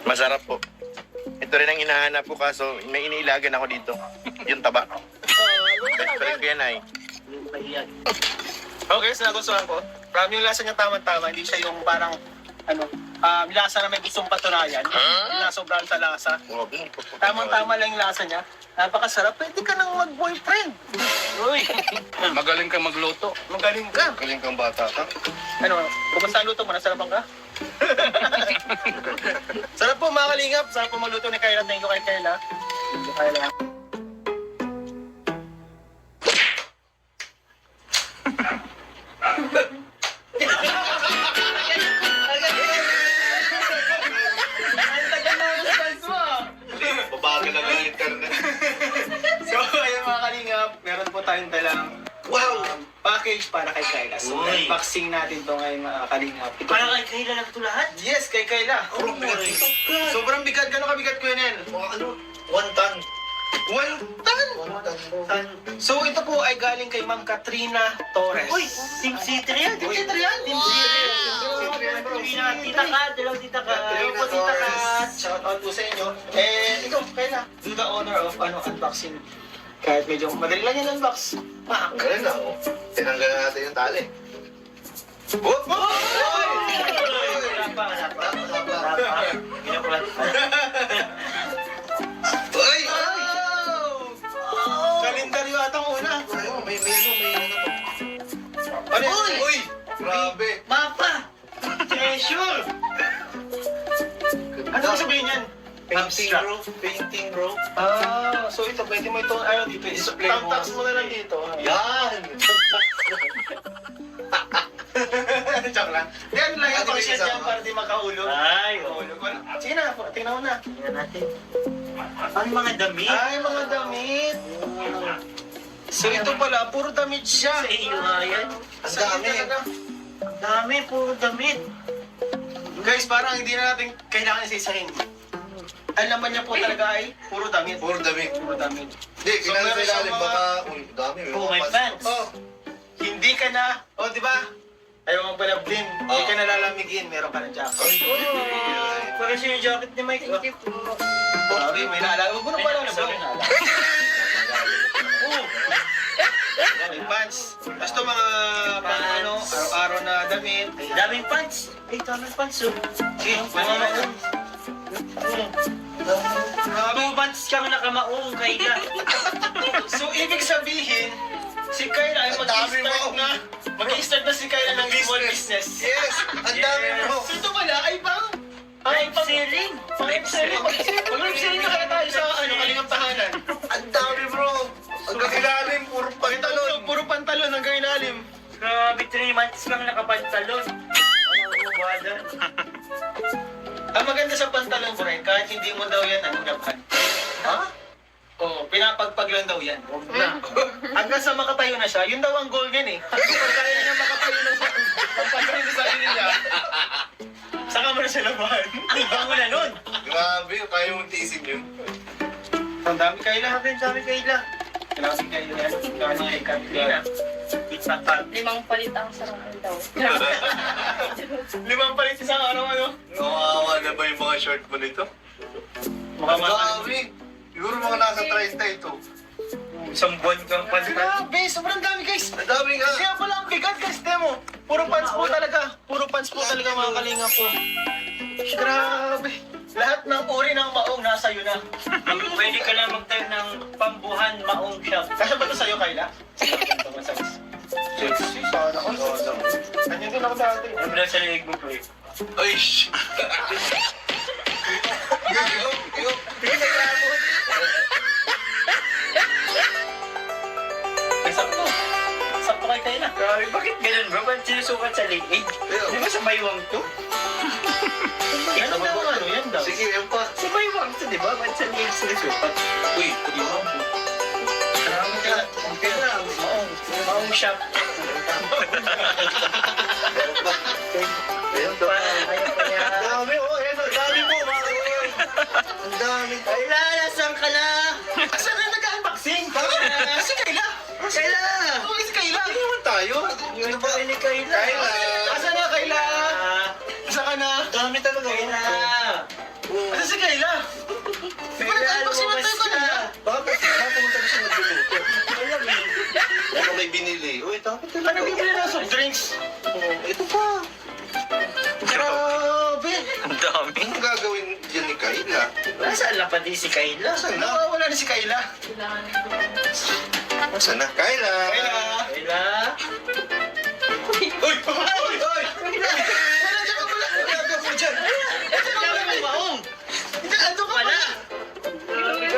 Masarap po. Ito rin ang hinahanap ko kaso may iniilagan ako dito. Yung taba. Best friend ko yan ay. Okay, so nagustuhan ko. Yung lasa niya tama-tama, hindi siya yung parang lasa na may gustong patunayan. Hindi na sobrang sa lasa. Tamang-tama lang yung lasa niya. Napakasarap. Pwede ka nang mag-boyfriend. Uy! Magaling kang magluto. Magaling ka. Galing kang bata ka. Kumusta ang luto mo? Nasarapan ka? Sarap po mga kalingap. Sarap po magluto ni Kayla. Thank you kay Kayla. Thank you, Kayla. Babagal lang ang internet. So, ayun mga kalingap. Meron po tayong dalang package para kay Kayla. So, unboxing natin to ngayon mga kalingap. Para kay Kayla lang ito lahat? Yes, kay Kayla. Sobrang bigat dito. Sobrang bigat. Gano'ng kabigat ko yun? Mga 1 ton. 1 ton? 1 ton. So, ito po ay galing kay Ma'am Katrina Torres. Uy, Team City yan. Team City yan? Team City. Tita ka, dalawang tita ka. Ayun po, Tita Kat. Shout out po sa inyo. Ikaw, Kayla, do the honor of unboxing. Kahit medyo madali lang yan unbox. Ganun lang. Tinanggal na natin yung tali. Whoop! Wala pa. Ginapulat pa. Ay! Kalendaryo atang una. May ano to. Ano yan? Uy! Grabe. Mapa! Treasure! Ano ang sabihin yan? Painting bro. So ito, pwede mo itong dito. Display mo. Tamtax mo na lang dito. Yan! Joke lang. Di ano lang yung Ano function yung dyan kasama? para di makahulog. Ay, Mahulog. Sige na, tingnan mo na. tingnan natin. Ano mga damit? Ay, mga damit. So ito pala, puro damit siya. Sa iyo nga yan. Ang dami. Ang dami, puro damit. Guys, parang hindi na natin kailangan isa-isahin. Ang laman niya po talaga ay puro damit. Puro damit. Puro damit. Hindi, So, kailangan meron sa ilalim. siyang mga- Baka, dami. Oh, may pants. Oh, hindi ka na, di ba? Ayaw mong palablin. Hindi ka na lalamigin, meron ka ng jacket. Parang siya yung jacket ni Mike. Grabe, may naalala. Huwag mo na pala Sorry. May pants. Basta mga araw-araw na damit. Daming pants. Ay, daming pants. Oh. Sige, may mga Grabe. 2 months kang nakamaong, Kayla. So, ibig sabihin, si Kayla ay mag-i-start na si Kayla ng small business. Yes! Ang dami bro! So, ito pala ay pang Live selling. live selling. Mag-live selling na kaya tayo sa Kalingap Tahanan. Ang dami bro! Ang ilalim, puro pantalon. Puro pantalon hanggang ilalim. Grabe, 3 months kang nakapantalon. Ano bada? Ang maganda sa pantalon, Bren, kahit hindi mo daw yan labhan. Ha? Oo, pinapagpag lang daw yan. Hanggang sa makatayo na siya, yun daw ang goal niyan eh. Pag kaya niya makatayo na siya, pagpatayo na sarili niya, saka mo na siya labahan. Ang bango na nun. Grabe, kaya mong tiisin yun. Ang dami Kayla. Ang dami, Kayla. Kailangan si Kayla yan. Kailangan si Katrina. Pizza pa. 5 palit ang sarang daw. 5 palit isang araw ano? Nawawa na ba yung mga short mo nito? Mukhang Grabe! Siguro mga nasa 30 ito. Isang buwan kang pantal. Grabe, sobrang dami guys. Ang dami nga! Kaya pala ang bigat guys, demo. Puro pants po talaga. Puro pants po talaga mga kalinga po. Grabe. Lahat ng uri ng maong nasa iyo na. Pwede ka lang magtayo ng pambuhan maong shop. Kasya ba ito sa'yo, Kayla? Sexy, sana all. Ganyan din ako dati. Ano na sa liig mo, pre? Ay, shh! Yung. Sakto. Sakto kay Kayla. Grabe, bakit ganun bro? Ba't sinusukat sa liig? Di ba sa maywang to? Yan ang daw ano, yan daw. Sige, yan pa. Sa maywang to, di ba? Ba't sa liig sinusukat? Uy, yun. Marami ka. Okay na, maong shop. Ayun, to. Ayaw pa niya. Ang dami, oh. Ayan, ang dami mo, mga kawan. Ang dami. Kayla, nasan ka na? Saan na nag-unboxing? Si Kayla. Kayla! Okay, si Kayla. Ano naman tayo? Yun ba ni Kayla? Kayla. Asa na, Kayla? Ah, Asa ka na. Dami talaga. Kayla. Ano si Kayla? Di ba nagtayo sinatay ko nila? Bakit? Bakit pumunta ko siya nagluluto? Ano may binili? Uy, dapat Ano talaga. bibili na soft drinks? Ito pa. Grabe. Ang dami. Anong gagawin dyan ni Kayla? Nasaan na pati si Kayla? Nasaan na? Nawawala na si Kayla. Kailangan ko. Nasaan na? Kayla! Kayla. Kayla? Uy! Uy! Uy! Kayla! Wala dyan ka pala. Wala mo dyan. Ito na wala may maong. Ito, ando ka pala.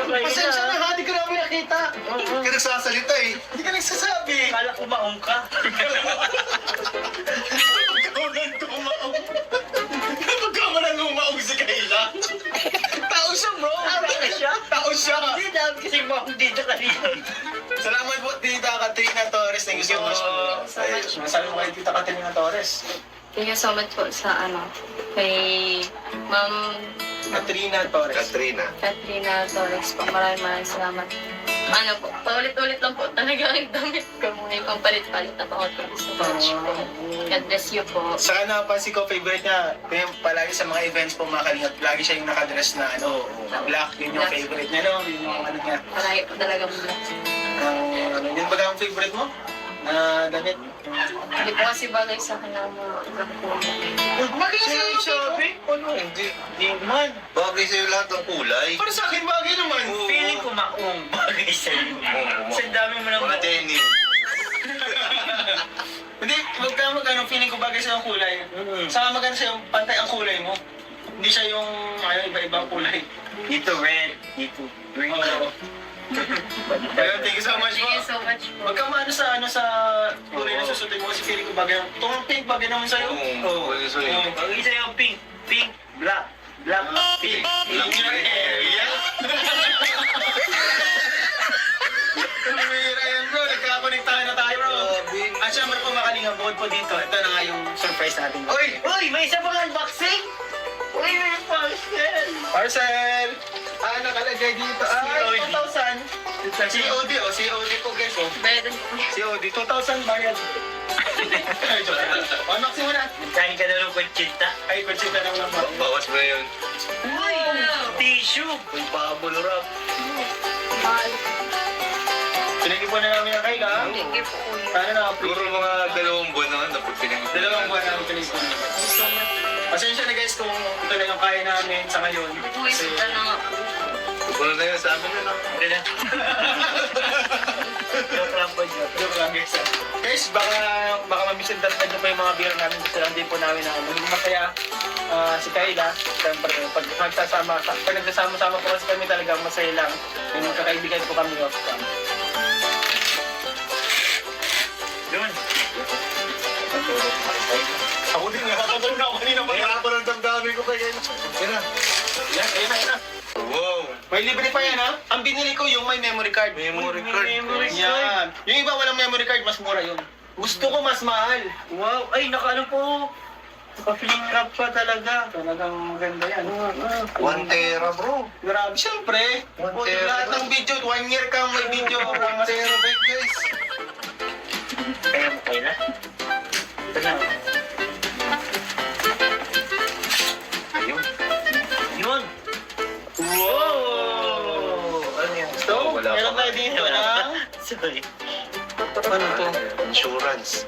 Pasensya na ha, di ka namin nakita. Hindi ka nagsasalita eh. Hindi ka nagsasabi. Kala ko maong ka. Magkamalang umaong si Kayla. Tao siya, bro. Tao siya. Hindi dami kasi maong dito kanina. Salamat po, Tita Katrina Torres. Thank you so much. Masabi mo kay Tita Katrina Torres. Thank you so much po sa kay Ma'am Katrina Torres. Katrina. Katrina Torres po. Maraming salamat. Ano po, paulit-ulit lang po talaga ang damit ko. May pampalit-palit na po. Thank you so much po. God bless you po. Saka napansin ko, favorite niya, yung palagi sa mga events po mga kalingap, lagi siya yung nakadress na na black, yun yung Black. favorite niya, no? Yun yung ano niya. Marami po talaga mula. Yun ba ang favorite mo? Na damit? Hindi po kasi bagay sa akin ang mga kulay. Bagay sa'yo yung shopping? Ano? Hindi. Hindi man. Bagay sa'yo lahat ng kulay. Para sa akin bagay naman. Feeling ko maong bagay sa'yo. Kasi ang dami mo ng Mga maong. denim. Hindi, wag ka magkano feeling ko bagay sa'yo ang kulay. Saka magkano sa'yo pantay ang kulay mo. Hindi siya yung iba-ibang kulay. Dito red, dito green. Oo. Ayun, thank you so much po. Thank you so much po. Wag kang maano sa kulay na susundin mo kasi feeling ko bagay. Itong pink bagay naman sa'yo. Oo. Sorry. Bagay sa'yo pink, pink, black, black, pink. In your area. Tumira yan bro, nagkakakonektahan na tayo bro. At syempre po makalinga bukod po dito. Ito na nga yung surprise natin. Uy! Uy, may isa pang unboxing? Uy, may parcel! Parcel! Nakalagay dito. Ay, 2,000. COD oh, COD po guys oh. Bayad po. COD, 2,000 bayad. Ay, joke lang. Unbox mo na. Kain ka na ng kutsita. Ay, kutsita naman ang bago. Bawas mo na yun. Uy, tissue! Uy, bubble wrap. Mahal. Pinag-ipuan na namin ang Kayla. Thank you po. Sana na Siguro mga 2 buwan naman dapat pinag- 2 buwan namin pinag-ipuan. Thank you so much. Pasensya na guys kung ito lang yung kaya namin sa ngayon. Uy, punta na nga po. Puno na yun sa amin na lang. Hindi na. Joke lang po, joke. Joke lang guys. Guys, baka mamisinterpret nyo pa yung mga beer namin. Gusto lang din po namin na maging masaya si Kayla. Siyempre, pag nagsasama-sama po kasi kami talagang masaya lang. Yung kakaibigan po kami off cam. Yun. Ako din, nakakatulog na ako kanina. Kaya pa ng damdamin ko kaya. Yan na. Yan. Wow. May libre pa yan ha. Ang binili ko yung may memory card. Memory card. Yan. Yung iba walang memory card, mas mura yun. Gusto ko mas mahal. Wow, ay, nakaano po. Naka-film wrap pa talaga. Talagang maganda yan. 1 tera bro. Grabe, syempre. One O, terabyte. lahat ng video, 1 year kang may video. 1 terabyte guys. Kaya mo kayo na? Ito na. Ayun. Yun. Wow! Ano yan? So, Wala pa. meron tayo dito Wala na. pa. Sorry. Ano to? Insurance.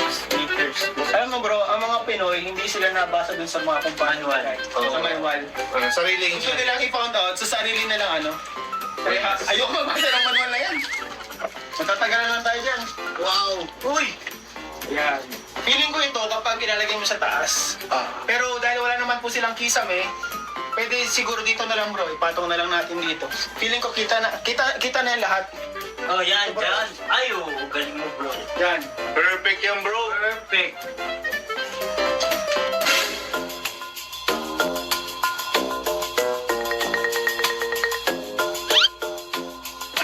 Sneakers. Alam mo bro, ang mga Pinoy, hindi sila nabasa dun sa mga manual. Sa manual. Sariling Gusto nilang i-found out sa sarili na lang ano. Kaya ayoko mabasa ng manual na yan. Matatagalan lang tayo dyan. Wow. Uy! Yan. Feeling ko ito kapag ilalagay mo sa taas. Pero dahil wala naman po silang kisame, pwede siguro dito na lang bro, ipatong na lang natin dito. Feeling ko kita na yung lahat. Oh, yan, dyan. Ay, oh, galing mo, bro. Yan. Perfect yan bro. Perfect.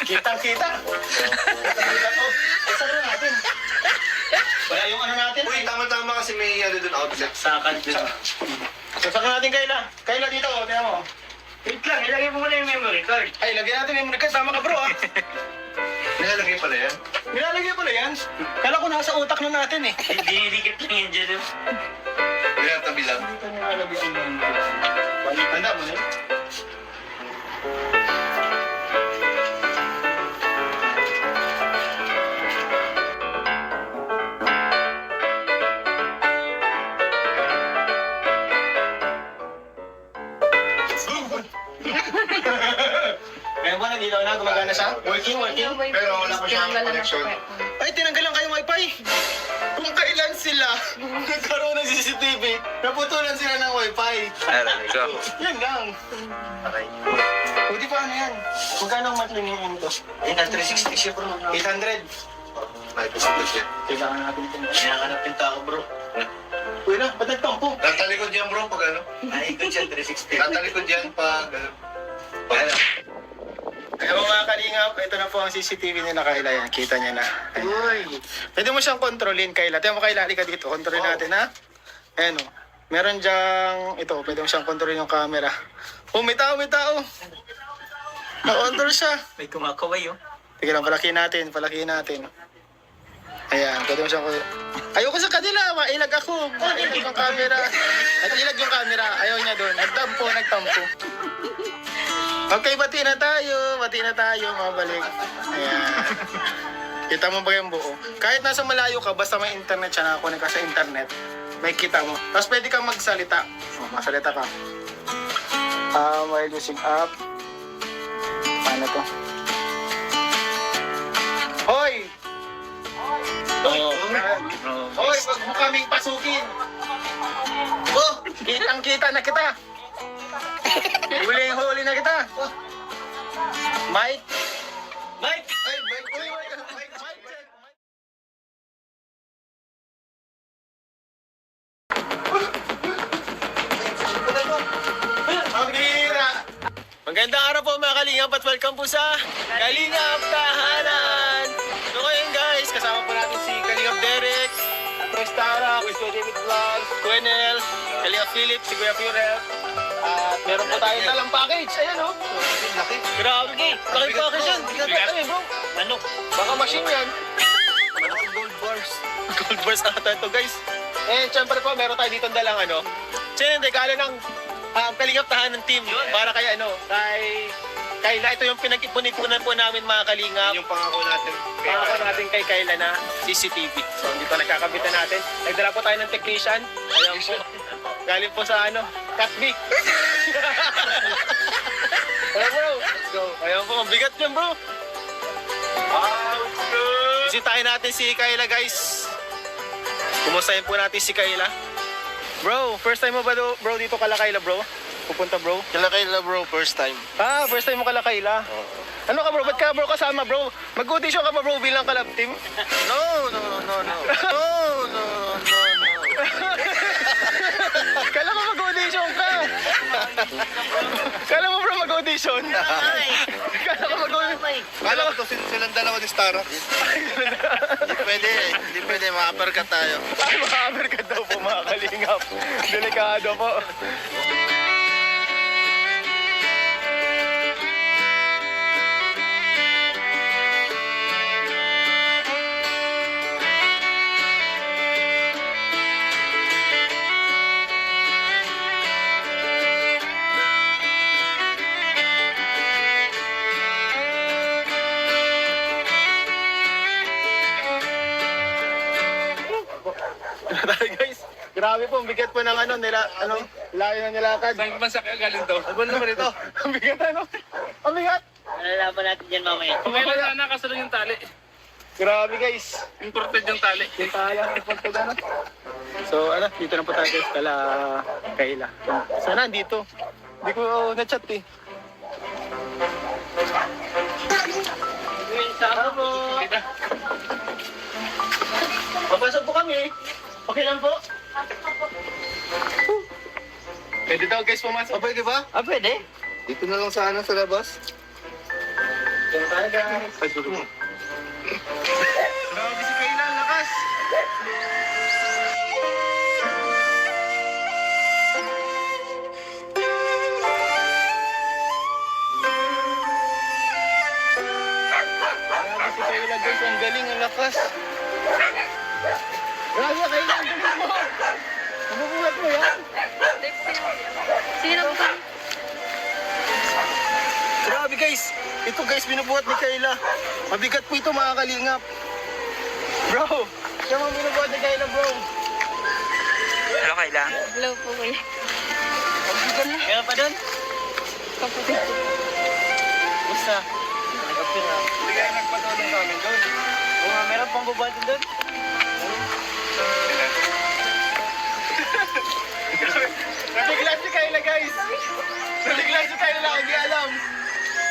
Kitang-kita. Kitang-kita to. Isa na natin. Wala yung ano natin. Uy, tama-tama kasi may ano dun outlet. Sakan dun. Sasaka natin Kayla. Kayla dito, tingnan mo. Wait lang, ilagay mo muna yung memory card. Ay, lagyan natin yung memory card. Tama ka bro ah. Nilalagay pala yan. Nilalagay pala yan. Kala ko nasa utak na natin eh. Dinidikit lang yan dyan. Tinatabi lang. Ito nilalagay ang mga. Tanda mo na yun. Ngayon ba, nandito na, gumagana siya? Working. Pero wala pa siyang Tinanggalan na connection. po. Ay, tinanggalan kayong wifi. Kung kailan sila nagkaroon ng CCTV, naputulan sila ng wifi. Ikaw. Yan lang. O di paano yan? Magkano ang monthly minimum to? 360 siya bro. 800. Ay, positive yan. Kailangan natin itong... Kinakanap yung tao bro. Uy na, ba't nagtampo? Tatalikod yan bro pag ano. Ay, ikot siya 360. Tatalikod yan pag ano. Pag ano. Ayan mo mga kalingap, ito na po ang CCTV nila Kayla yan. Kita niya na. Uy. Pwede mo siyang kontrolin Kayla. Tiyan mo Kayla, halika dito. Kontrolin natin ha. Ayan o. Meron diyang, ito, pwede mo siyang kontrolin yung camera. Oh, may tao. Na-control siya. May kumakaway oh. Sige lang, palakihin natin. Ayan, pwede mo siyang... Ayoko sa kanila, mailag ako. Mailag yung camera. Nag-ilag yung camera, ayaw niya doon. Nagtampo. Okay, bati na tayo, mabalik. Ayan. Kita mo ba yung buo? Kahit nasa malayo ka, basta may internet siya, nakakunin ka sa internet, may kita mo. Tapos pwede kang magsalita. Masalita ka. While using app. Paano to? Hoy! Hoy, wag mo kaming pasukin. Oh, kitang-kita na kita. Huli na kita. Mike. Ay, Mike. Uy, Mike. Ang bira. Magandang araw po mga Kalingap at welcome po sa Kalingap Tahanan. So ngayon guys, kasama po natin si Kalingap Derek, Chris Tara, Kuya David Vlogs, Gwenel, Kalingap Philip, si Kuya Purel. At meron po tayong dalang package. Ayan o. Laki. Grabe. Laki package yan. Ano yun bro? Ano? Baka machine yan. Gold bars. Gold bars ata ito guys. Eh, syempre po, meron tayo dito dalang ano. Siya yung regalo ng Kalingap Tahanan team. Para kay ano, kay Kayla. Ito yung pinag-ipon-ipunan po namin mga Kalingap. Yung pangako natin. Pangako natin kay Kayla na CCTV. So, dito nagkakabitan natin. Nagdala po tayo ng technician. Ayan po. Galing po sa ano, Catby. Ayan bro. Let's go. Ayan po, mabigat yan bro. Bisitahin natin si Kayla guys. Kumustahin po natin si Kayla. Bro, first time mo ba bro dito kala Kayla bro? Pupunta bro? Kila Kayla bro, first time. First time mo kala Kayla? Ano ka bro? Ba't ka bro kasama bro? Mag-audition ka ba bro bilang kalab team? No. Kala mo mag-audition ka? Kala mo bro mag-audition? Kala ko mag-audition? Kala ko to silang dalawa ni Starrock. Hindi pwede, ma-uppercut tayo. Makakamir ka daw po mga Kalingap. Delikado po. Guys, grabe po, ang bigat po ng ano, layo na nilakad. Saan bansa ka galing to? Ano naman ito? Ang bigat ano? Ang bigat! Nalalaban natin dyan mamaya. Okay lang sana, kasunod yung tali. Grabe guys. Imported yung tali. Yung tayo, pagkagana. So ano, dito na po tayo guys, Kayla. Sana dito. Hindi ko na-chat eh. Ano po? Papasok po kami. Okay lang po. Pwede daw guys pumasok. Pwede ba? Pwede. Dito na lang sana sa labas. Diyan tayo guys. Grabe si Kayla, ang lakas. Grabe si Kayla. guys, binubuhat ni Kayla. Mabigat po ito mga kalingap. Bro, siya mga binubuhat ni Kayla bro. Ano Kayla? Hello po kuya. Kaya pa doon? Kapatid ko. Basta. Nagkapin ha. Hindi kaya nagpatulong namin doon. Oo nga, meron pang bubuhatin doon. Nabigla si Kayla guys. Nabigla si Kayla, hindi alam.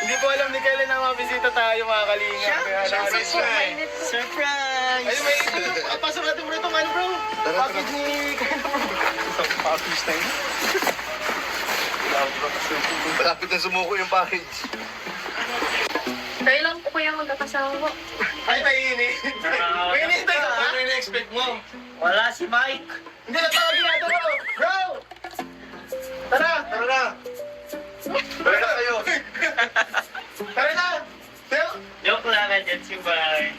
Hindi po alam ni Kayla na mabisita tayo mga kalinga. Kaya naalis na eh. Surprise! Ay, may pasok natin bro itong ano bro. Package ni Kayla bro. Package tayo. Malapit na sumuko yung package. Kayo lang po kuya magkakasama po. Ay, mainit. Mainit tayo. Ano yung na-expect mo? Wala si Mike. Hindi na tawagin natin bro. Bro! Tara! Tara na! Tara na kayo! Tara na! Teo! Joke lang, nandiyan si Mike.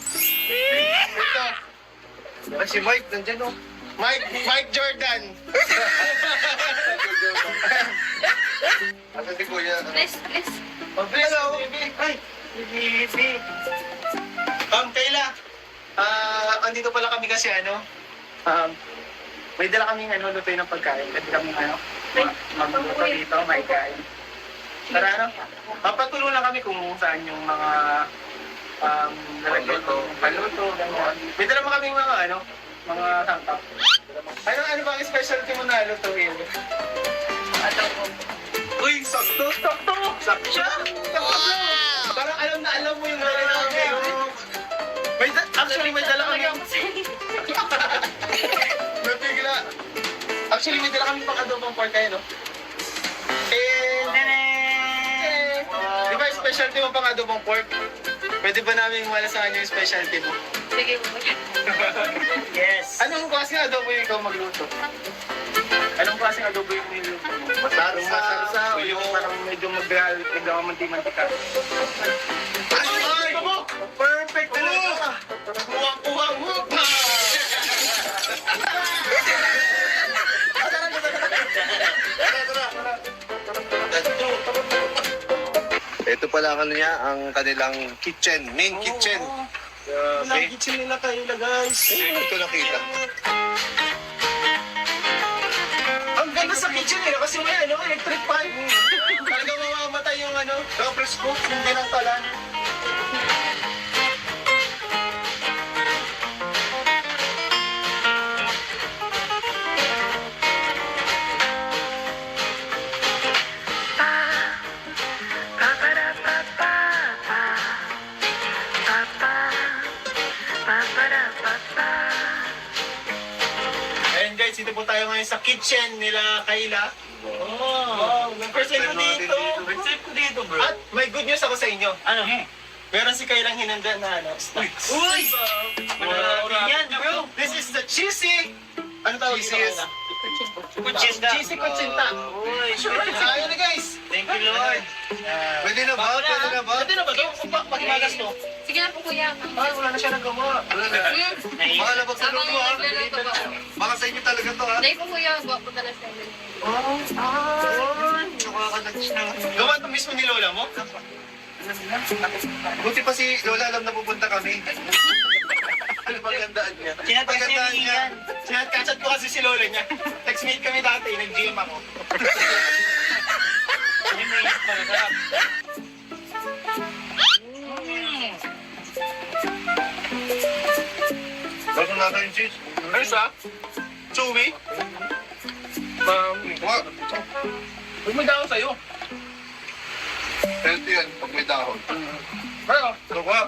Ito. Ay, si Mike, nandyan o. Mike Jordan. Asan si Kuya? Please, please. Hello. Ay, Bibi. Kayla. Andito pala kami kasi may dala kaming lutuin ng pagkain. Pwede kaming magluto dito, may kain. Tara papatulong lang kami kung saan yung mga lalagyan ng paluto, ganyan. May dala mo kaming mga sangkap. Ano ba ang specialty mo na lutuin? Adobo. Uy, sakto! Sakto siya! Sakto bro! Parang alam mo yung dala namin. Actually, may dala kami. Nabigla. Actually, may dala kami pang adobong pork kayo, no? Di ba yung specialty mo pang adobong pork? Pwede ba namin malasahan yung specialty mo? Sige po kuya. Yes. Anong klaseng adobo yung ikaw magluto? Anong klaseng adobo yung niluto mo? Masarsa o yung parang medyo magkamanti-mantika? Ay! Perfect talaga! Kuha mo pa! Ito pala ang kanilang kitchen, main kitchen. Walang kitchen nila kayo guys. Ito nakita. Ang ganda sa kitchen nila kasi may electric pipe. Talagang mamamatay yung double scoop, hindi ng talan. Ayan guys, dito po tayo ngayon sa kitchen nila Kayla. Wow, first time ko dito. First time ko dito, bro. At may good news ako sa inyo. Ano? Meron si Kaylang hinanda na snacks. Uy! Marami yan, bro. This is the cheesy. Ano tawag dito? Cheesiest. Kutsinta. Cheesy kutsinta. Uy, Ayun na guys. thank you, Lord. Pwede na ba? Pwede na ba? Pwede na ba ito? Pakimagas to. Sige na po kuya. Ay, wala na siya nagawa. Wala na. Baka labag sa Habang loob mo ha. nagluluto ba ako? Baka sa inyo talaga to ha. Hindi po kuya, gwapo talaga siya. Gawa ito mismo ni Lola mo? Buti pa si Lola alam na pupunta kami. Ano pagandaan niya? Tinatagyan niya yan. Sinat-kachat ko kasi si Lola niya. Textmate kami dati, nag-gym ako. Hindi may init masarap. Bago na tayo yung cheese. Ayos ah? Chewy? Wag. Huwag may dahon sa'yo. Healthy yan pag may dahon. Ano? Ano ba?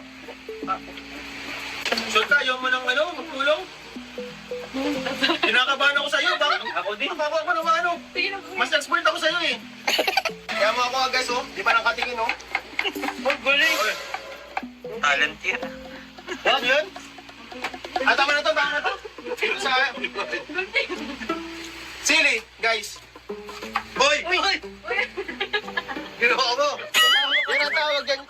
Sure ka, ayaw mo ng magtulong? Kinakabahan ako sa'yo, bakit? Ako din. Baka ako naman Sige na po. Mas expert ako sa'yo eh. Kaya mo ako guys di pa nakatingin Oh, galing. Talent yan. Wag yun? Tama na to, Sa Sili, guys. Boy! Ginawa mo. Yan ang tawag yan,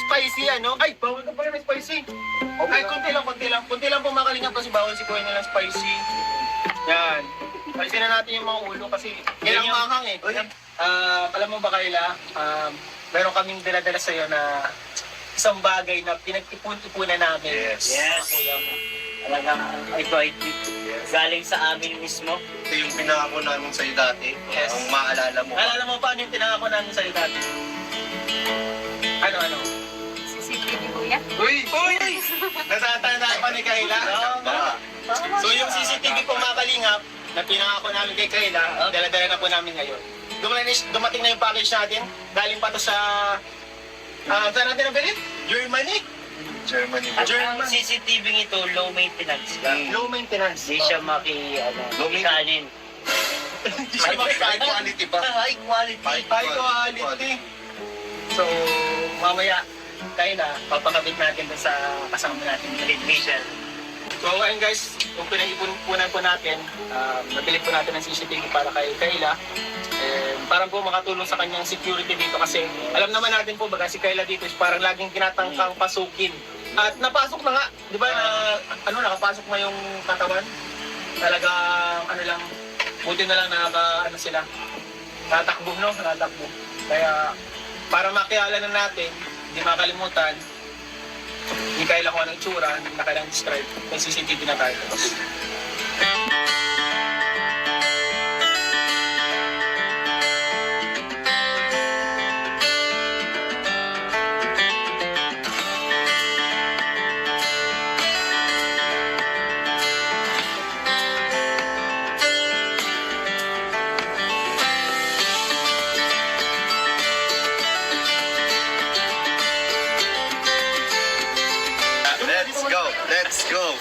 spicy, Ay, bawal ka pala ng spicy. Ay, konti lang. Konti lang po makalingan kasi bawal si Kuya nilang spicy. Yan. Palisin na natin yung mga ulo kasi kailang Yan yung- mahang eh. Alam mo ba Kayla, meron kaming dala-dala sa'yo na isang bagay na pinag-ipon-ipunan namin. Yes. Yes. Kuya mo. Talagang ito ay galing sa amin mismo. Ito yung pinangako namin sa'yo dati. Yes. Ang maalala mo. Alala mo pa ano yung tinangako namin sa'yo dati? Ano? CCTV kuya. Uy! Natatanda pa ni Kayla? So yung CCTV po mga kalingap, na pinangako namin kay Kayla, dala-dala na po namin ngayon. Dumating na yung package natin. Galing pa to sa... saan natin nabili? Germany. Germany. At ang CCTV ito, low maintenance lang. Low maintenance. Hindi siya makikanin. High quality pa. High quality. High quality. So, mamaya, Kayla, papakabit natin dun sa kasama natin. Technician. So, ayun guys, kung pinag-ipunan po natin, nabili po natin ng CCTV para kay Kayla. Parang po makatulong sa kanyang security dito kasi alam naman natin po baga si Kayla dito is parang laging tinatangkang pasukin. At napasok na nga, di ba nakapasok na yung katawan? Talagang lang, buti na lang sila. Natakbo. Kaya para makilala na natin, hindi makalimutan, hindi Kayla kung anong tsura, hindi na kailang describe, may CCTV na tayo. Let's go.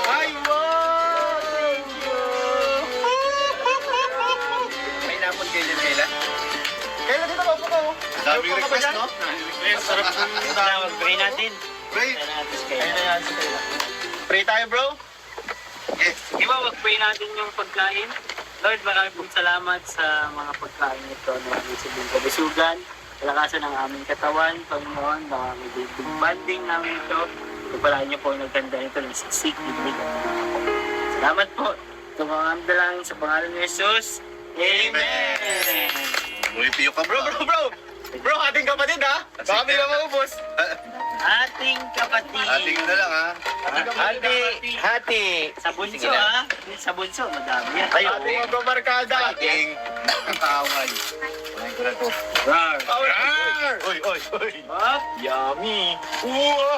Ay, wow! Thank you! May napon kayo dyan, Kayla? Kayla, dito ka po ka. Daming request, no? Sarap ng tawag. Pray natin. Great. Pray natin si Ayun Kayla. na yan si Kayla. Pray tayo, bro. Yes. Di ba, wag-pray natin yung pagkain? Lord, maraming pong salamat sa mga pagkain ito na isibing kabisugan, kalakasan ng aming katawan, Panginoon, na may banding namin ito. Pagpalaan niyo po ang nagkanda nito ng siksik, bibig at pangako. Salamat po. Ito mga amdalangin sa pangalan ni Jesus. Amen! Mumipiyo ka, bro. Bro, ating kapatid ha. Baka may maubos. Ating kapatid. Ating na lang, ha? Hati. Sa bunso ha. Sa bunso, madami yan. Ating magbabarkada. Ating kaaway. Kumain ko na to. Rar. Oy. Up. Yummy. Wow.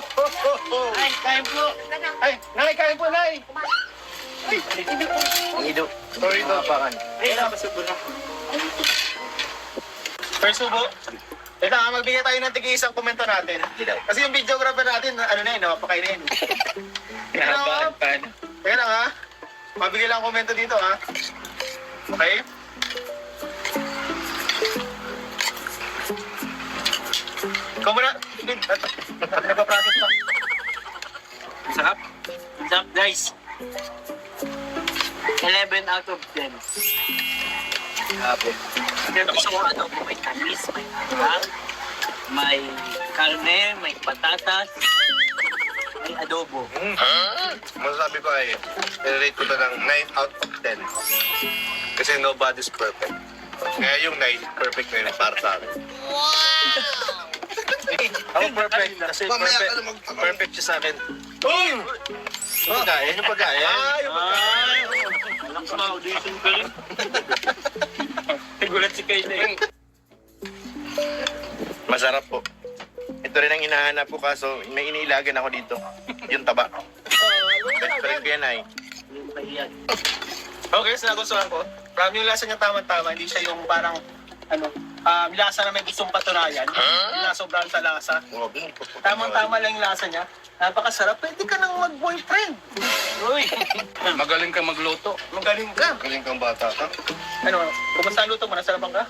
Ay, kain po. Ay, Nay, kain po, Nay. Ido. Sorry, to. Ay, nakasubo na. First subo. Ito magbigay tayo ng tigi-isang komento natin. Kasi yung videographer natin, napakain na yun. Teka lang ha. Mabigay lang komento dito ha. Okay? Ikaw muna. Nagpa-practice na. Sarap. Ang sarap, guys. 11 out of 10. Happy. Gusto ko may tamis, may angang, may karne, may patatas, may adobo. Masasabi ko ay, i-rate ko ito ng 9 out of 10. Kasi nobody's perfect. Kaya yung 9, perfect na yun para sa akin. Ako perfect. Kasi Mamaya ka perfect. na mag- Perfect siya sa akin. Yung pagkain. Yung pagkain. Yung pagkain. Walang ma-audition ko rin. Nagulat si Kayla eh. Masarap po. Ito rin ang hinahanap ko kaso may iniilagan ako dito. Yung taba. Best friend ko yan ay. Yung pahiyan. Okay, so nagustuhan ko. Yung lasa niya tama-tama. Hindi siya yung parang lasa na may gustong patunayan. Hindi na sobrang sa lasa. Tamang-tama lang yung lasa niya. Napakasarap. Pwede ka nang mag-boyfriend. Uy, Magaling ka magluto. magaling ka. Galing kang bata ka. Ano, kumusta ang luto mo? Nasarapan ka?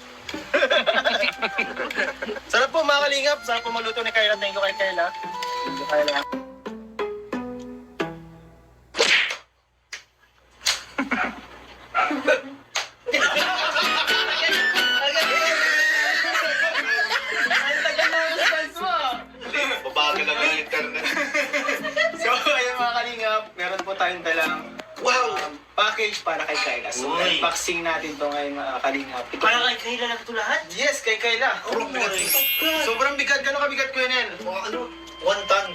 Sarap po mga kalingap. Sarap po magluto ni Kayla. Thank you kay Kayla. Thank you, Kayla. tayong dalang package para kay Kayla. So, Uy. unboxing natin to ngayon mga kalingap. Para kay Kayla na ito lahat? Yes, kay Kayla. Sobrang bigat ito. Sobrang bigat. Gano'ng kabigat ko yan? Mga ano, 1 ton.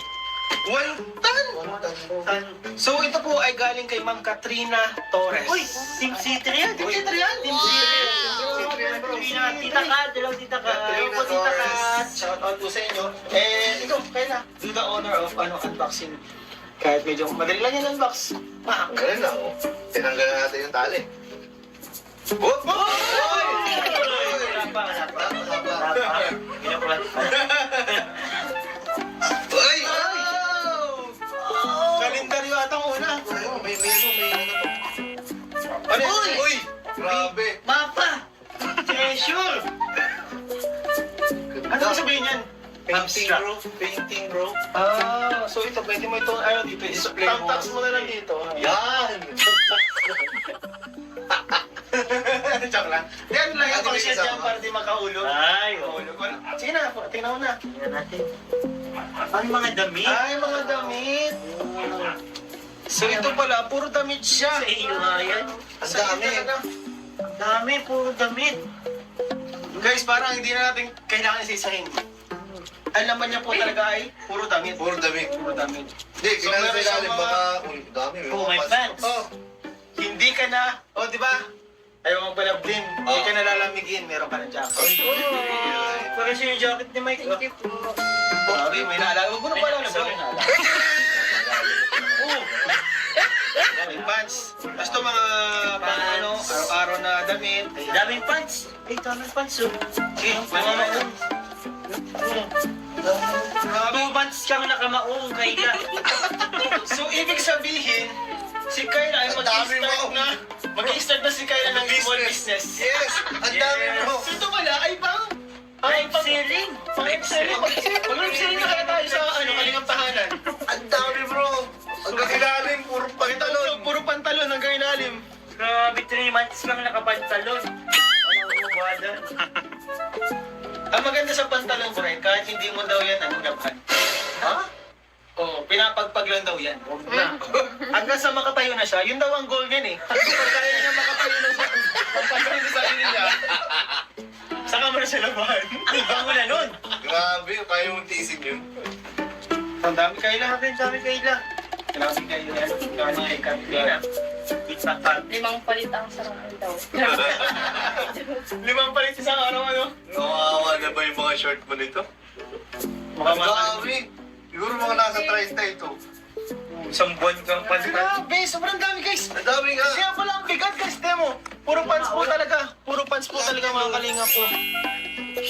1 ton! 1 ton. So, ito po ay galing kay Ma'am Katrina Torres. Uy, Team City yan. Team City yan? Team City. Tita Kat, hello Tita Kat. Hello po, Tita Kat. Shout out po sa inyo. Ikaw, Kayla, do the honor of unboxing. Kahit medyo madali lang yan unbox. Ganun lang, oh. Tinanggalan natin yung tali. Whoop! Wala pa. Pinaplat pa. Uy! Kalendaryo atang una. May ano. Ano yan? Uy! Grabe! Mapa! Treasure! Ano ang sabihin yan? Painting bro. So ito, pwede mo itong ano dito, display mo. Tax mo na lang dito. Yan! Joke lang. Yan lang yung Ano pang-share yung dyan kasama? para di makahulog. Ay, oh. Sige na, tingnan mo na. Tingnan natin. Ang mga damit. Ay, mga damit. So ito pala, puro damit siya. Sa iyo nga yan. Ang dami. Ang dami, puro damit. Guys, parang hindi na natin kailangan isa-isahin. Ang laman niya po talaga ay puro damit. Puro damit. Puro damit. Hindi, So, kinala sa meron ilalim, siyang mga- baka... Uy, dami. Oh, may mga pants. Oh, hindi ka na, di ba? Ayaw mo pala blim. Hindi ka nalalamigin, meron ka ng jacket. Parang siya yung jacket ni Mike. Thank you po. Sorry, may naalala. Huwag mo na pala na Sorry. Oh! May pants. Basta mga pang ano, araw-araw na damit. Daming pants. Ay, daming pants. Oh. Okay, mga maong. Two pants kang nakamaong, Kayla. So, ibig sabihin, si Kayla ay Ang dami mag-i-start mo. na. Mag-i-start na si Kayla ng small business. Yes! Ang dami Yes. bro! So, ito pala ay pang... Live selling. Pang-live selling. Pang-live selling na kaya tayo sa kalingap tahanan. Ang dami bro! Hanggang ilalim, puro pantalon. Puro pantalon hanggang ilalim. Grabe, 3 months kang nakapantalon. Ano bumada? Ang maganda sa pantalon ko rin, kahit hindi mo daw yan ang laban. Ha? Oo, pinapagpag lang daw yan. Huwag na. Hanggang sa makatayo na siya, yun daw ang goal niyan eh. Pag kaya niya makatayo na siya, pagpagaling sa sarili niya, saka mo na siya laban. Ang bango na nun. Grabe, kaya mong tiisin yun. Ang dami kayo lang. Grabe, ang dami, Kayla. Grabe kayo yan. Kaya mga Kayla. Itakat. 5 palit ang sarang daw. 5 palit isang araw ano? Nawawa na ba yung mga short mo nito? Mukhang Ang dami! Siguro mga nasa 30 ito. Isang buwan kang pantal. Grabe, sobrang dami guys. Ang dami nga! Kaya pala ang bigat guys, demo. Puro pants po talaga. Puro pants po talaga mga kalinga po.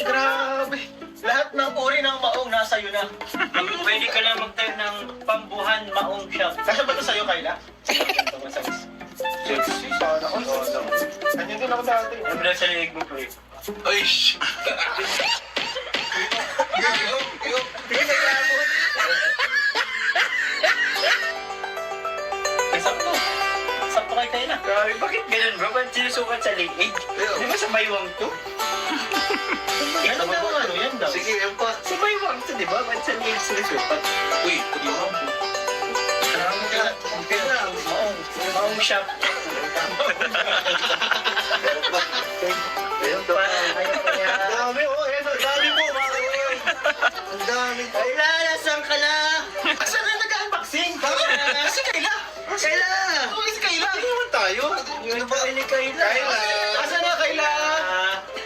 Grabe. Lahat ng uri ng maong nasa iyo na. Pwede ka lang magtayo ng pambuhan maong shop. Kasya ba ito sa'yo, Kayla? Ito mo sa sexy, sana all. Ganyan din ako dati. Ano na sa liig mo, pre? Ay, shh! Iyo! Sakto. Sakto kay Kayla. Grabe, bakit ganun bro? Ba't sinusukat sa liig? Di ba sa baywang to? Yan daw ano, yan daw. Sige, yan pa. Sa baywang to, di ba? Ba't sa liig sinusukat? Uy, tuliwan po. Marami ka. Okay na. Maong. Maong shop. Ayan to. Ang dami, oh! Ayan, ang dami po, mga kawain. Ang dami. Kayla, nasan ka na? Asan na nag-unboxing? Si Kayla. Kayla! Oo, si Kayla. Hindi naman tayo. Ano ba ni Kayla? Kayla. Asan na Kayla?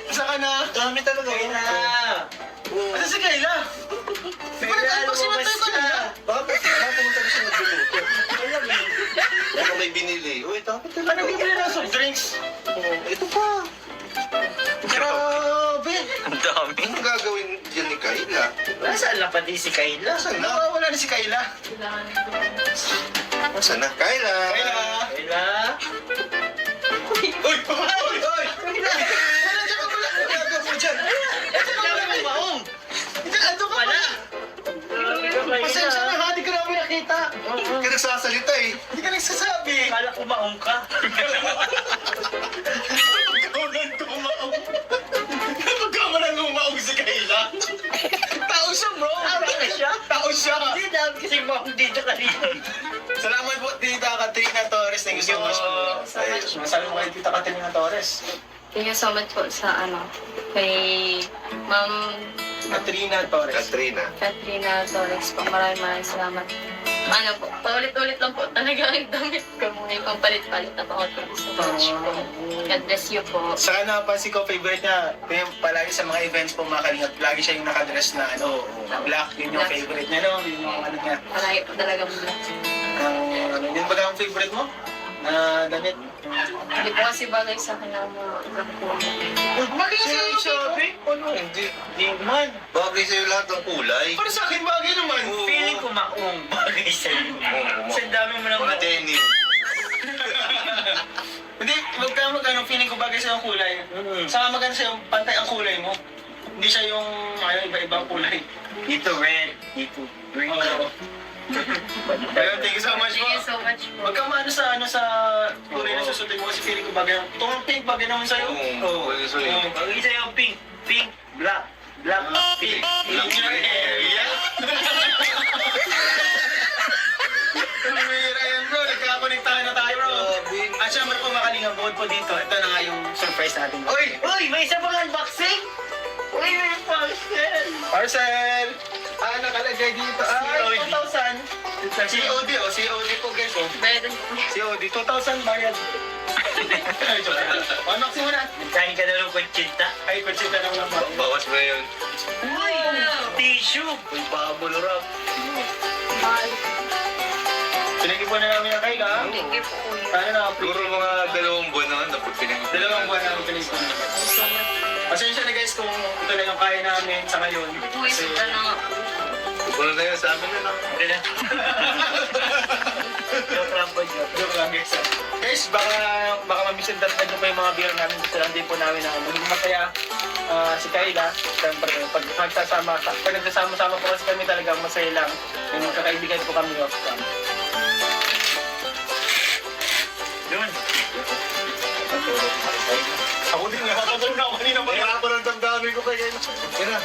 Asa ka na? Dami talaga. Kayla! Asan si Kayla? Di ba nag-unboxing na tayo kanina? Bakit? Bakit pumunta ka siya nagluluto? Alam eh. Baka may binili. Uy, dapat Ano talaga. bibili ng soft drinks? Ito pa. Grabe. Ang dami. Ano gagawin dyan ni Kayla? Nasaan na pati si Kayla? Nasaan na? Nawawala na si Kayla. Kailangan Nasaan na? Kayla! Kayla. Kayla? Uy! Uy! Uy! Nandiyan ka pala. Ano gagawin mo dyan? Ito na wala may maong. Ito ka pala. Grabe ka, Kayla. Pasensya na ha, di ka namin nakita. Hindi ka nagsasalita eh. Hindi ka nagsasabi. Kala ko maong ka. Ikaw lang tumaong. Magkama lang umaong si Kayla. Tao siya bro. Tao siya? Tao siya. Hindi dami kasi maong dito kanina. Salamat po, Tito. Tita Katrina Torres. Thank you so much po. Ayun. Masabi mo kay Tita Katrina Torres. Thank you so much po sa kay Ma'am Katrina Torres. Katrina Torres po. Maraming salamat. Po, paulit-ulit lang po talaga ang damit ko. May pampalit-palit na po ako sa church po. God bless you po. Saka napansin ko, favorite niya, ito yung palagi sa mga events po mga kalingap, lagi siya yung nakadress na black, yun yung favorite niya, no? Yun yung ano niya. Palagi po talaga black. Yun ba ang favorite mo? Na damit? Hindi po kasi bagay sa akin ang mga black po. Bagay sa'yo, sabi? Ano? Hindi. Hindi man. Bagay sa'yo lahat ng kulay. Para sa akin, bagay naman. Feeling ko maong bagay sa'yo. Sa dami mo ng Mga denim. Hindi, magkano feeling ko bagay sa'yo ang kulay. Saka maganda sa'yo, pantay ang kulay mo. Hindi siya yung iba-ibang kulay. Dito red, dito green. Oo. Ayun, thank you so much po. Thank you so much po. Magkamano sa kulay na susutin mo kasi feeling ko bagay. Itong pink bagay naman sa'yo. Oo. Bagay sa'yo pink, pink, black, black, pink. In your area. Tumira yan bro, nagkakonektahan na tayo bro. At syempre po makalinga bukod po dito. Ito na nga yung surprise natin. Uy, may isa pang unboxing? Uy, may parcel! Parcel! Nakalagay dito. COD. 2,000. COD COD po guys oh. Bayad po. COD, 2,000 bayad. Ay, joke lang. Unboxing mo na. Nagkain ka na ng kutsita. Ay, kutsita lang naman. Bawas mo yun. Uy, tissue! Uy, bubble wrap. Mahal. Pinag-ipuan na namin ang Kayla. Thank you po. Ano na, Siguro mga 2 buwan naman tapos pinag-ipunan. 2 buwan namin pinag-ipuan. Thank you so much. Pasensya na guys kung ito na yung kaya namin sa ngayon. Uy, punta na nga po. Puno na yun sa amin na lang. Okay na. Joke lang po, joke. Joke lang guys. Guys, baka mamisindat na nyo pa yung mga beer namin. Gusto lang din po namin na maging masaya si Kayla. Siyempre, pag nagsasama-sama po kasi kami talagang masaya lang. Yung magkakaibigan po kami off cam. Yun. Ako din, nakakatulog na ako kanina pa. Kaya ako ng damdamin ko kay Kayla. Yan na.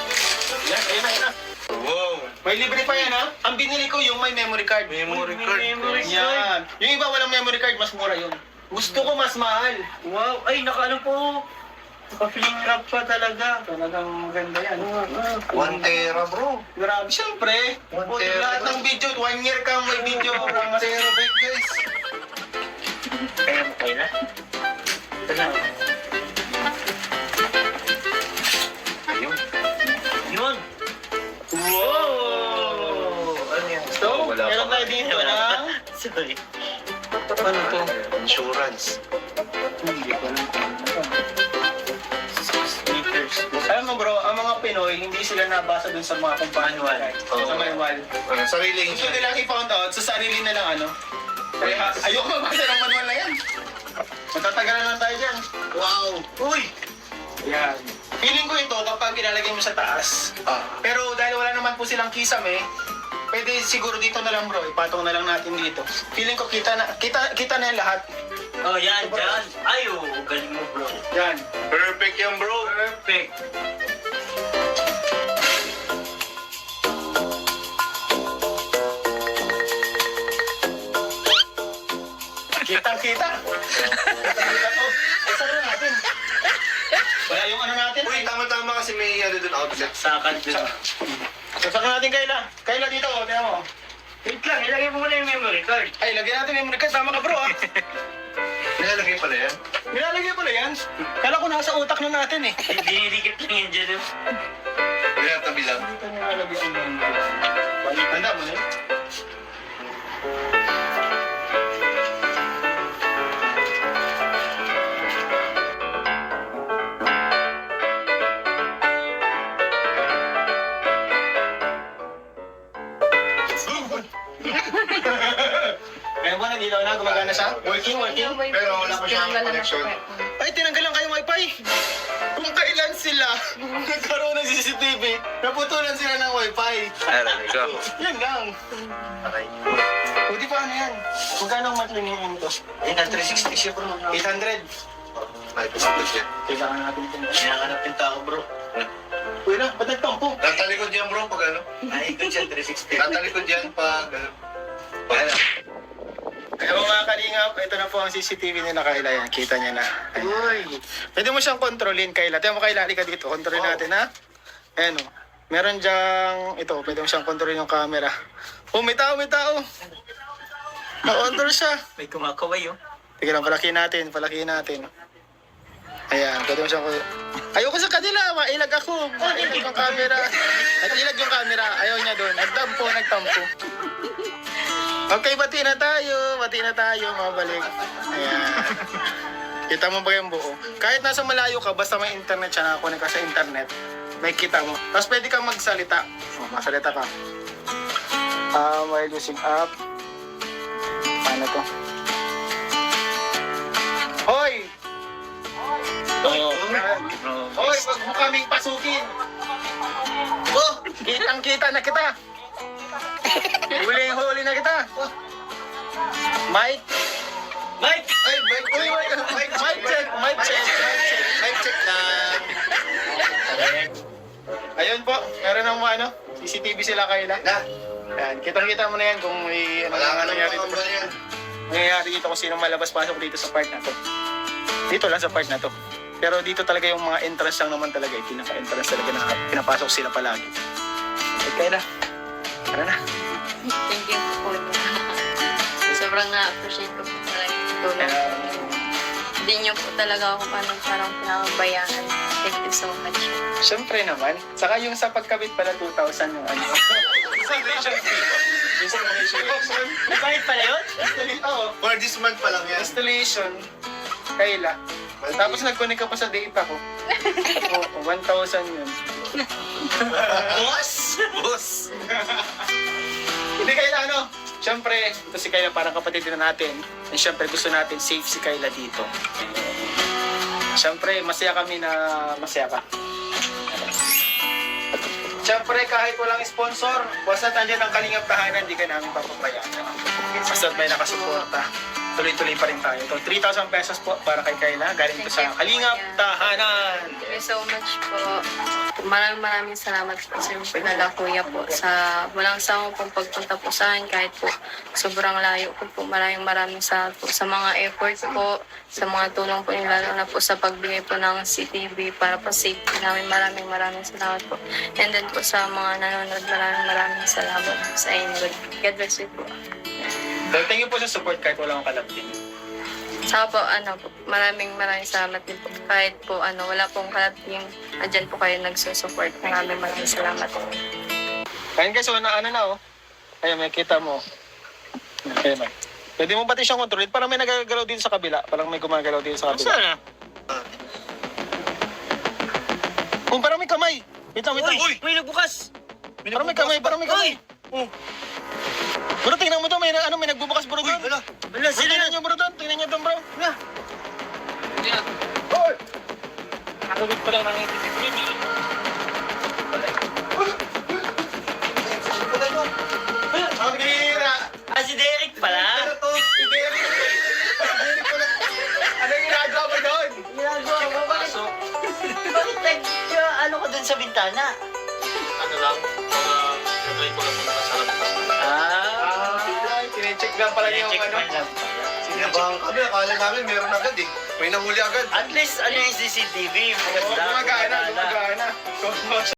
Yan, ayun na. Wow. May libre pa yan ha. Ang binili ko yung may memory card. Memory card. Yan. Yung iba walang memory card, mas mura yun. Gusto ko mas mahal. Wow, ay, nakaano po. Naka-fling wrap pa talaga. Talagang maganda yan. 1 tera bro. Grabe, syempre. Lahat ng video, 1 year kang may video. 1 terabyte guys. Kaya mo kayo na. Ito na. Ayun. Yun. Wow! Ano yan? So, Wala pa. meron tayo dito na... Sorry. Ano to? Insurance. Hindi ko alam. Sneakers. Alam mo bro, ang mga Pinoy, hindi sila nabasa dun sa mga manual. Sa manual. Sariling Gusto nilang i-found out sa sarili na lang ano. Kaya ayoko mabasa ng manual na yan. Matatagalan lang tayo dyan. Wow. Uy! Yan. Feeling ko ito kapag ilalagay mo sa taas. Pero dahil wala naman po silang kisame, pwede siguro dito na lang bro, ipatong na lang natin dito. Feeling ko kita na yan lahat. Oh, yan, dyan. Ay, oh, galing mo, bro. Yan. Perfect yan bro. Perfect. Kitang-kita. Kitang-kita to. Saan na natin? Wala yung ano natin. Uy, tama-tama kasi may ano dun outlet. Sakan dun. Sasaka natin Kayla. Kayla dito, tingnan mo. Wait lang, ilagay mo muna yung memory card. Ay, lagyan natin yung memory card. Tama ka bro ah. Nilalagay pala yan. Nilalagay pala yan. Kala ko nasa utak na natin eh. Diniligit lang yan dyan. Pinatabi lang. Dito nilalagay ang memory. Tanda mo na yun. Ngayon ba nandito na? Gumagana siya? Working? Pero wala pa siyang connection. Ay, tinanggal lang kayong wifi. Kung kailan sila nagkaroon ng CCTV, naputulan sila ng wifi. Alam ko. Yan lang. Okay. O di pa ano yan? Magkano ang monthly minimum to? 360 siya, bro. 800. May pasapos yan. Kailangan natin ito. Kailangan natin tao, bro. Uy na, ba't nagtampo? Tatalikod yan bro pag ano. Ay, ito siya, 360. Tatalikod yan pag ano. Pag ano. Hello mga kalingap, ito na po ang CCTV nila Kayla. Yan, kita niya na. Pwede mo siyang kontrolin, Kayla. Tayo mo Kayla, halika dito. Kontrolin natin ha. Ayan o. Meron diyang, ito, pwede mo siyang kontrolin yung camera. Oh, may tao, may tao. Na-control siya. May kumakaway oh. Sige lang, palakihin natin. Ayan, pwede mo siyang... Ayoko sa kanila, mailag ako. Mailag yung camera. Nag-ilag yung camera. Ayaw niya doon. Nagtampo. Okay, bati na tayo, mabalik. Ayan. Kita mo ba yung buo? Kahit nasa malayo ka, basta may internet siya, nakakunik ka sa internet, may kita mo. Tapos pwede kang magsalita. Masalita ka. While using app. Ano to? Hoy! Hoy, wag mo kaming pasukin! Oh, kitang-kita na kita! Huli na kita! Mike! Mike! Ay, Mike! Uy, Mike check lang! Ayun po, meron ng mga CCTV sila Kayla. Yan, kitang-kita mo na yan kung may nangyari dito. Nangyayari dito kung sino malabas-pasok dito sa part na to. Dito lang sa part na to. Pero dito talaga yung mga entrance lang naman talaga. Pinaka-entrance talaga na pinapasok sila palagi. Okay na. Tara na. Thank you po. Sobrang na-appreciate ko po talaga yung tulong. Hindi niyo po talaga ako parang pinakabayaan. Thank you so much. Siyempre naman. Saka yung sa pagkabit pala 2,000 yung ano. Installation fee. Bakit pala yun? Oo. For this month pa lang yan. Installation. Kayla. Tapos nag-connect ka pa sa data ko. Oo, 1,000 yun. Boss! Hindi Kayla Siyempre, ito si Kayla parang kapatid na natin. And siyempre gusto natin safe si Kayla dito. Siyempre, masaya kami na masaya ka. Siyempre, kahit walang sponsor, basta nandiyan ang Kalingap Tahanan, hindi ka namin papabayaan. Basta may nakasuporta. Tuloy-tuloy pa rin tayo. Ito, 3,000 pesos po para kay Kayla. Galing ito sa Kalingap Tahanan. Thank you so much po. Maraming salamat po sa pinala kuya po sa walang sawang pong pagpunta po sa akin kahit po sobrang layo ko po. Maraming salamat po sa mga effort po, sa mga tulong po nila, lalo na po sa pagbigay po ng CCTV para po safety namin. Maraming salamat po. And then po sa mga nanonood, maraming salamat po sa inyo. God bless you po. Thank you po sa support kahit wala akong kalapin. Saka po, maraming salamat din po. Kahit po, wala pong kalaping, andyan po kayo nagsusupport. Maraming salamat po. Ayun guys, Ayun, may kita mo. Ayun, pwede mo pati siyang kontrolin. Parang may nagagalaw dito sa kabila. Parang may gumagalaw dito sa kabila. Saan na? Parang may kamay. Wait lang. Uy! May nagbukas! Parang may kamay. Bro, tingnan mo to. May nagbubukas bro doon. Wala, sila Tingnan na! nyo bro doon. Tingnan nyo doon bro. Nakagod pa lang ng itisip ko yun. Ang hira. Si Derek pala! Ano yung ginagawa mo doon? Ginagawa mo ba? Bakit ano ka dun sa bintana? Ano lang, try ko lang muna masarap. Tine-check lang pala yung Check man lang. Sinabahan kami, akala namin meron agad eh. May nahuli agad. At least, yung CCTV? Maganda. Gumagana.